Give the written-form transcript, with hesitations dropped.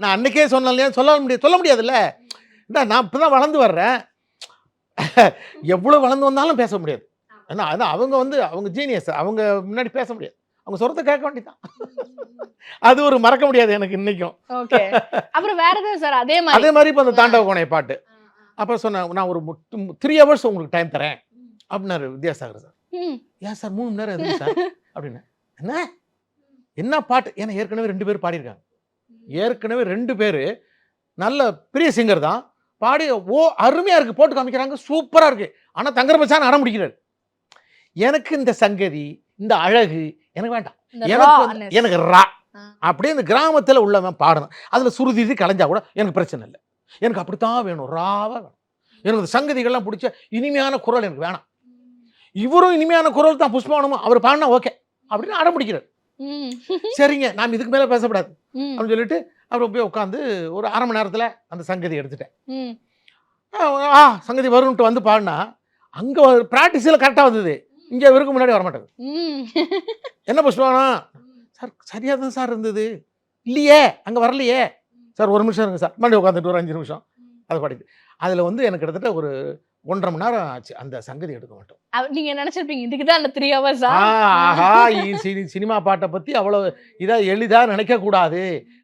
நான் அன்னைக்கே சொன்னேன் இல்லையா, சொல்ல முடியாதுல்ல. நான் இப்பதான் வளர்ந்து வர்றேன். எவ்வளவு வளர்ந்து வந்தாலும் பேச முடியாது. ஏன்னா அதான் அவங்க வந்து அவங்க ஜீனியஸ். அவங்க முன்னாடி பேச முடியாது. அவங்க சொல்றத கேட்க வேண்டியதுதான். அது ஒரு மறக்க முடியாது எனக்கு இன்னைக்கும். ஓகே. அப்புறம் வேற எதுவும் சார் அதே அதே மாதிரி? மாதிரி இப்ப அந்த தாண்டவ கோணை பாட்டு. அப்ப சொன்னேன், நான் ஒரு 3 ஹவர்ஸ் உங்களுக்கு டைம் தரேன் அப்படின்னாரு வித்யாசாகர் சார். ம். ஏன் சார் 3 மணி நேரம் எதுக்கு சார் அப்படின்னு. என்ன என்ன பாட்டு? ஏன்னா ஏற்கனவே 2 பேர் பாடியிருக்காங்க. ஏற்கனவே 2 பேரு நல்ல பெரிய சிங்கர் தான். பாடி அருமையா இருக்கு. போட்டு காமிக்கிறாங்க. சூப்பரா இருக்கு. ஆனா தங்கர் பச்சான் அடம் பிடிக்கிறாரு. எனக்கு இந்த சங்கதி, இந்த அழகு எனக்கு வேண்டாம். இந்த எனக்கு rawness. எனக்கு அப்படியே இந்த கிராமத்துல உள்ளவன் பாடணும். அதுல சுருதி இது கலைஞ்சா கூட எனக்கு பிரச்சனை இல்ல. எனக்கு அப்படித்தான் வேணும். ராவா வேணும். எனக்கு இந்த சங்கதிகள்லாம் பிடிச்ச இனிமையான குரல் எனக்கு வேணாம். இவரும் இனிமையான குரல் தான் புஷ்பவனமும். அவர் பாடினா ஓகே அப்படின்னு அடம் பிடிக்கிறார். ம். சரிங்க, நாம் இதுக்கு மேல பேசக்கூடாது ம். அப்படின்னு சொல்லிட்டு அப்புறம் போய் உட்காந்து ஒரு 1/2 மணி நேரத்துல அந்த சங்கதி எடுத்துட்டேன். ம். சங்கதி வரும்ட்டு வந்து பாடினா அங்க பிராக்டிஸ்ல கரெக்டா வந்தது. இங்க இவருக்கு முன்னாடி வரமாட்டேங்குது. ம். என்ன புஷ்பவனம் சார், சரியா தான் சார் இருந்தது. இல்லையே, அங்க வரலையே சார். 1 நிமிஷம் இருங்க சார். மறுபடியும் உட்காந்துட்டு ஒரு 5 நிமிஷம் அதை பாடிட்டு. அதுல வந்து எனக்கு கிட்டத்தட்ட ஒரு 1.5 மணி நேரம் ஆச்சு அந்த சங்கதி எடுக்க மட்டும். நீங்க நினைச்சிருப்பீங்க இதுக்கு தான் அந்த 3 ஹவர்ஸா? ஆஹா, சினிமா பாட்டை பத்தி அவ்வளவு இதா எளிதா நினைக்க கூடாது.